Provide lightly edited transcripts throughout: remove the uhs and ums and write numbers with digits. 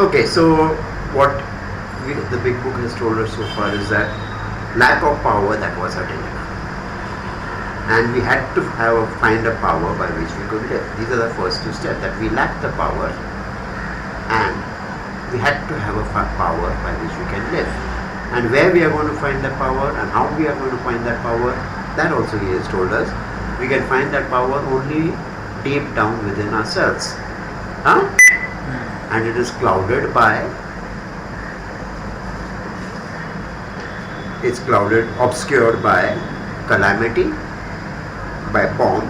Okay, so what the big book has told us so far is that lack of power, that was our dilemma. And we had to find a power by which we could live. These are the first two steps, that we lacked the power and we had to have a power by which we can live. And where we are going to find that power and how we are going to find that power, that also he has told us. We can find that power only deep down within ourselves. Huh? And it is clouded by, obscured by calamity, by pomp,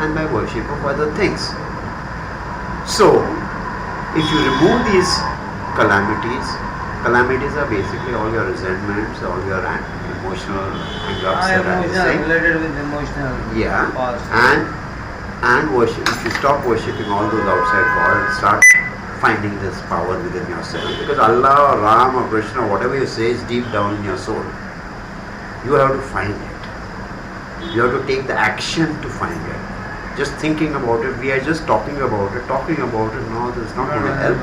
and by worship of other things. So, if you remove these calamities are basically all your resentments, all your emotional hang-ups related with emotional past. And worship. If you stop worshipping all those outside God and start finding this power within yourself, because Allah or Ram or Krishna, whatever you say, is deep down in your soul. You have to find it. You have to take the action to find it. Just thinking about it, we are just talking about it, no, this is not going to help.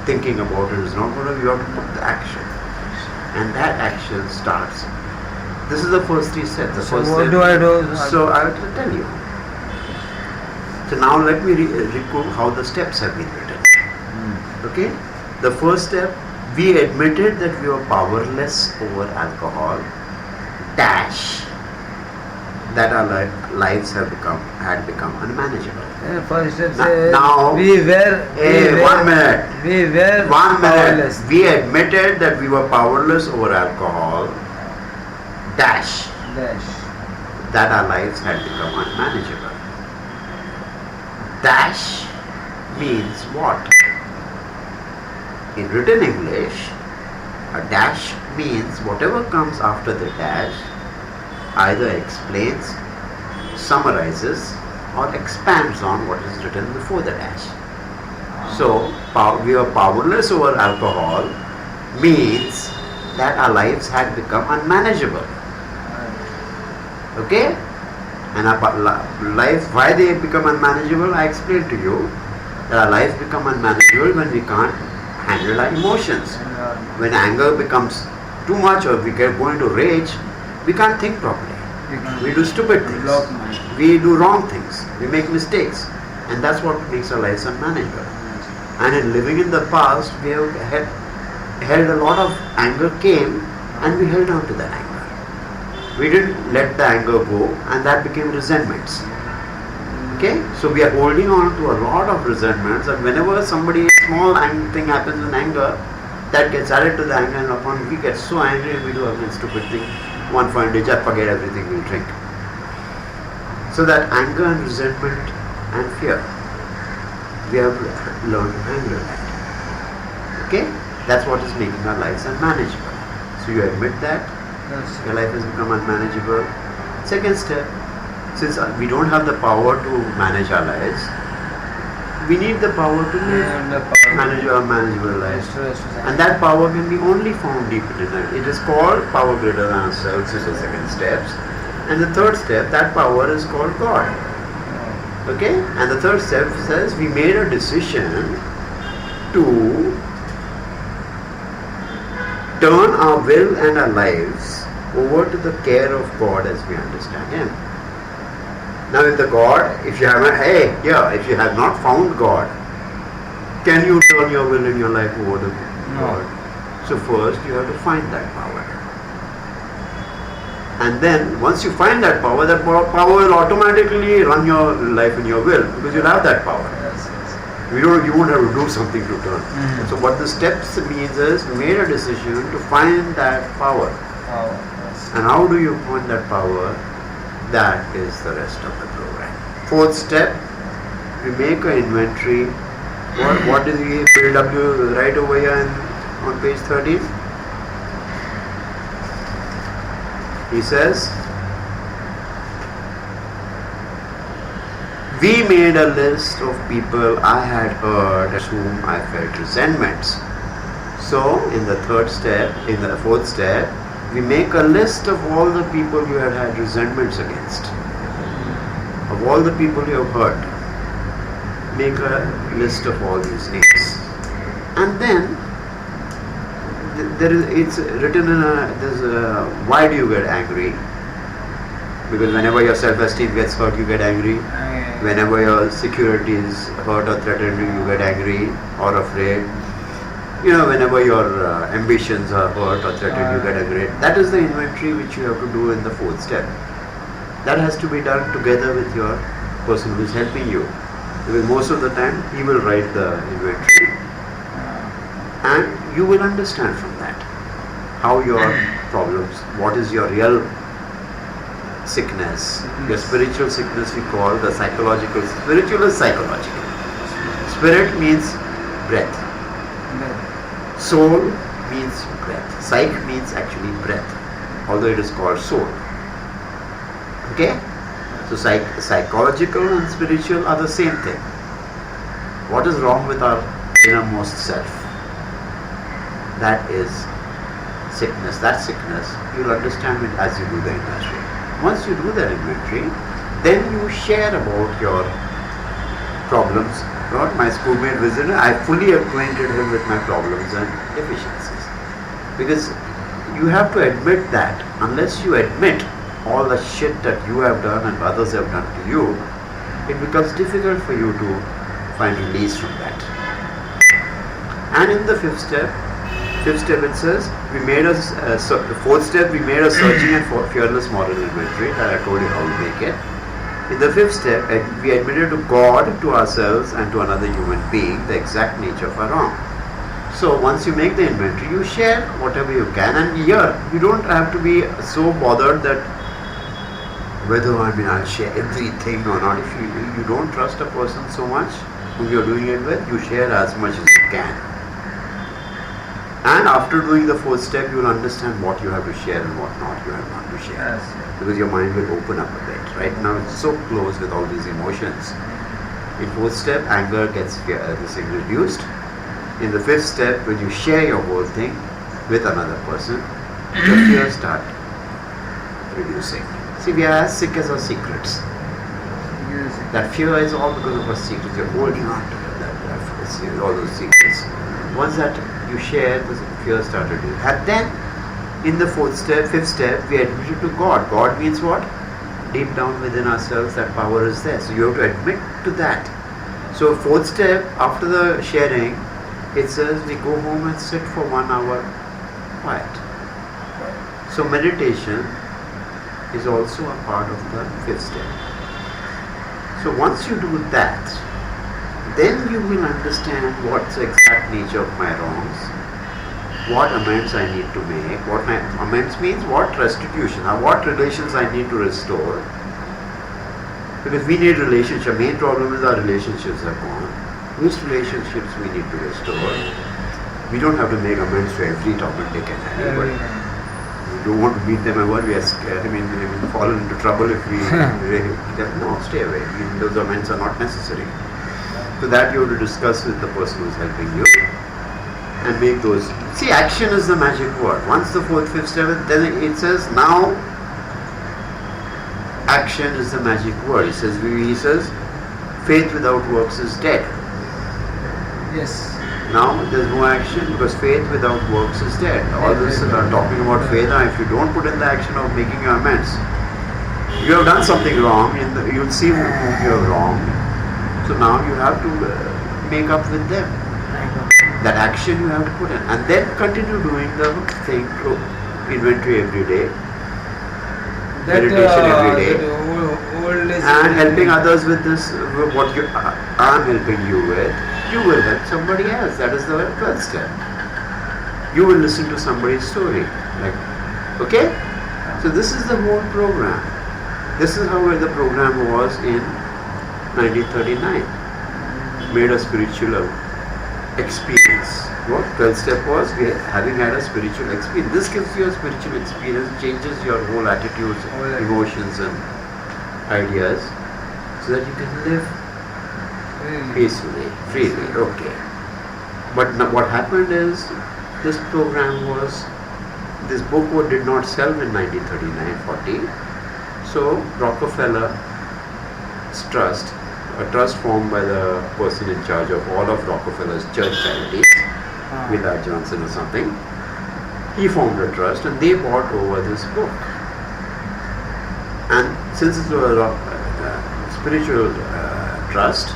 Thinking about it is not going to, you have to put the action. And that action starts. This is the first three steps. So what do I do? So I will tell you. So now let me recall how the steps have been written. Okay? The first step, we admitted that we were powerless over alcohol, that our lives had become unmanageable. First step now, we were powerless. We admitted that we were powerless over alcohol, that our lives had become unmanageable. Dash means what? In written English, a dash means whatever comes after the dash either explains, summarizes, or expands on what is written before the dash. So, we were powerless over alcohol means that our lives had become unmanageable. Okay? And our life, why they become unmanageable, I explained to you that our lives become unmanageable when we can't handle our emotions. When anger becomes too much or we go into rage, we can't think properly. We do stupid things. We do wrong things. We make mistakes. And that's what makes our lives unmanageable. And in living in the past, we have held a lot of anger came and we held on to that anger. We didn't let the anger go and that became resentments. Okay? So we are holding on to a lot of resentments, and whenever somebody small thing happens in anger, that gets added to the anger, and upon we get so angry and we do a stupid thing, one fine day just forget everything, we'll drink. So that anger and resentment and fear, we have learned to handle that. Okay? That's what is making our lives unmanageable. So you admit that your life has become unmanageable. Second step, since we don't have the power to manage our lives, we need the power to manage our manageable lives. And that power can be only found deep within. It is called power greater than ourselves, is the second step. And the third step, that power is called God. Okay? And the third step says we made a decision to turn our will and our lives over to the care of God as we understand Him. Now if the God, if you have not found God, can you turn your will and your life over to God? So first you have to find that power. And then once you find that power will automatically run your life and your will, because you'll have that power. You won't have to do something to turn. So what the steps means is, we made a decision to find that power. And how do you find that power? That is the rest of the program. Fourth step, we make an inventory. What did we build up to right over here on page 13? He says, we made a list of people I had hurt, at whom I felt resentments. So in the fourth step, we make a list of all the people you had resentments against. Of all the people you have hurt, make a list of all these names. And then it's written in why do you get angry? Because whenever your self-esteem gets hurt, you get angry. Whenever your security is hurt or threatened, you get angry or afraid. Whenever your ambitions are hurt or threatened, you get angry. That is the inventory which you have to do in the fourth step. That has to be done together with your person who is helping you. Because most of the time, he will write the inventory. And you will understand from that how your problems, what is your real sickness. Your spiritual sickness we call the psychological. Spiritual is psychological. Spirit means breath. Soul means breath. Psych means actually breath, although it is called soul. Okay? So psychological and spiritual are the same thing. What is wrong with our innermost self? That is sickness. That sickness, you'll understand it as you do the inventory. Once you do that inventory, then you share about your problems. My schoolmate visitor, I fully acquainted him with my problems and deficiencies. Because you have to admit that. Unless you admit all the shit that you have done and others have done to you, it becomes difficult for you to find release from that. And in the fifth step it says, the fourth step, we made a searching and fearless moral inventory, that I told you how we make it. In the fifth step, we admitted to God, to ourselves, and to another human being the exact nature of our wrong. So once you make the inventory, you share whatever you can, and here you don't have to be so bothered that whether I'll share everything or not. If you don't trust a person so much whom you're doing it with, you share as much as you can. And after doing the fourth step, you will understand what you have to share and what not you have not to share. Yes. Because your mind will open up a bit. Right now it's so close with all these emotions. In fourth step, anger gets reduced. In the fifth step, when you share your whole thing with another person, your fears start reducing. See, we are as sick as our secrets. Yes. That fear is all because of our secrets. You're holding on to all those secrets. Once that you share, the fear started. And then, in the fifth step, we admitted to God. God means what? Deep down within ourselves, that power is there. So you have to admit to that. So fourth step, after the sharing, it says we go home and sit for 1 hour quiet. So meditation is also a part of the fifth step. So once you do that, then you will understand what's the exact nature of my wrongs, what amends I need to make, what my amends means, what restitution, what relations I need to restore. Because we need relationships. Main problem is our relationships are gone. Which relationships we need to restore? We don't have to make amends to every Tom and Dick and Harry, but we don't want to meet them ever. We are scared. We fall into trouble if we no, stay away. Those amends are not necessary. So that you have to discuss with the person who is helping you and make those. See, action is the magic word. Once the fourth, fifth step, then it says now action is the magic word. He says faith without works is dead. Yes. Now there's no action because faith without works is dead. All this talking about faith, if you don't put in the action of making your amends, you have done something wrong, you'll see whom you have wronged. So now you have to make up with them. That action you have to put in. And then continue doing the thing, inventory every day, meditation every day, and helping others with this, what I'm helping you with, you will help somebody else. That is the 12th step. You will listen to somebody's story. Okay? So this is the whole program. This is how the program was in 1939. Made a spiritual experience. What 12th step was? Having had a spiritual experience. This gives you a spiritual experience, changes your whole attitudes, emotions and ideas, so that you can live peacefully, freely. Okay. But what happened is, this book did not sell in 1939-40. So Rockefeller's trust, a trust formed by the person in charge of all of Rockefeller's church charities, Villa Johnson or something. He formed a trust and they bought over this book. And since it was a spiritual trust,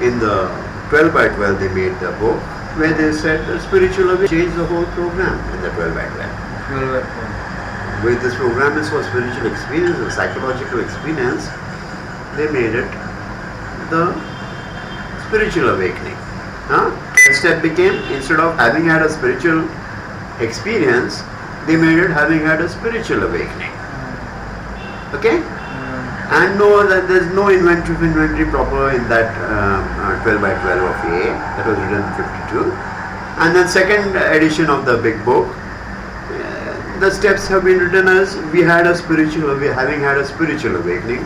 in the 12 by 12 they made the book where they said the spiritual awakening changed the whole program in the 12 by 12. With this program is for spiritual experience or psychological experience, they made it the spiritual awakening. The step became, instead of having had a spiritual experience, they made it having had a spiritual awakening. Okay? And no, that there's no inventory proper in that 12 by 12 of A that was written in 52. And then second edition of the big book, the steps have been written as having had a spiritual awakening.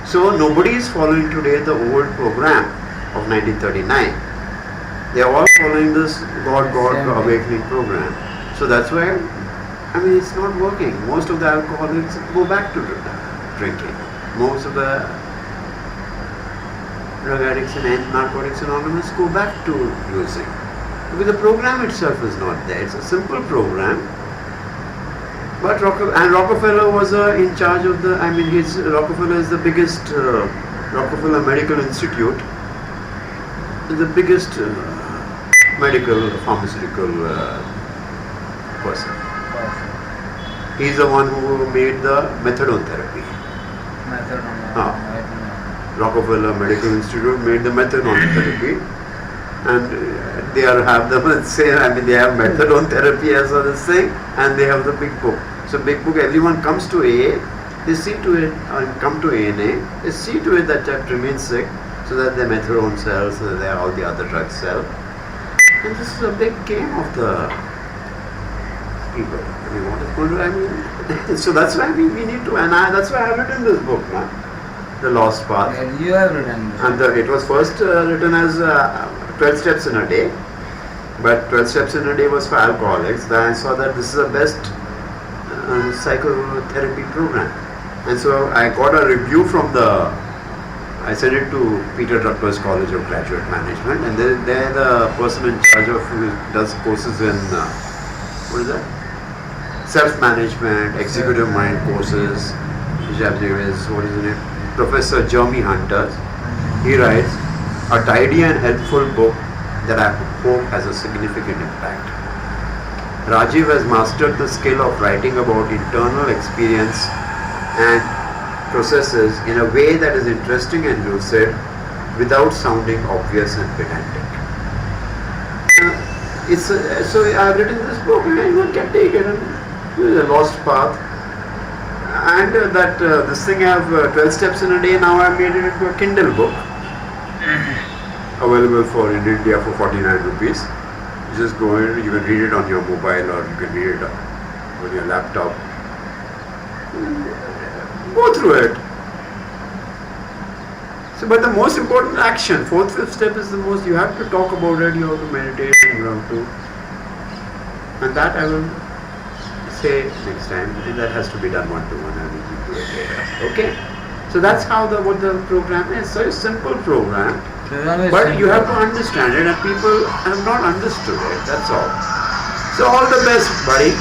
So nobody is following today the old program of 1939. They are all following this God awakening program. So that's why, it's not working. Most of the alcoholics go back to drinking. Most of the drug addicts and Narcotics Anonymous go back to using. Because the program itself is not there. It's a simple program. But Rockefeller was in charge of Rockefeller is the biggest, Rockefeller Medical Institute is the biggest medical pharmaceutical person. He's the one who made the methadone therapy. Rockefeller Medical Institute made the methadone therapy, and they have methadone therapy as well as thing, and they have the big book. So big book, everyone comes to AA, they see to it, come to ANA, they see to it that chap remains sick, so that the methadone sells, so that all the other drugs sell. And this is a big game of the people. What is going to, so that's why we need to, and that's why I have written this book, The Lost Path. And you have written this. And it was first written as 12 steps in a day, but 12 steps in a day was for alcoholics. Then I saw that this is the best psychotherapy program. And so I got a review from I sent it to Peter Drucker's College of Graduate Management, and they're the person in charge of who does courses in, self-management, executive mind courses. Professor Jeremy Hunter. He writes a tidy and helpful book that I hope has a significant impact. Rajiv has mastered the skill of writing about internal experience and processes in a way that is interesting and lucid without sounding obvious and pedantic. So I've written this book and anyone can take it. The Lost Path. And this thing I have 12 steps in a day. Now I've made it into a Kindle book. Available in India for 49 rupees. You just go in, you can read it on your mobile or you can read it on your laptop. Go through it. So, but the most important action, fourth, fifth step is the most, you have to talk about it, you have to meditate, and you have to, and that I will say next time, and that has to be done one-to-one, I will give you it later. Okay? So that's how what the program is. So it's a simple program, but you have to understand it, and people have not understood it, that's all. So all the best, buddy.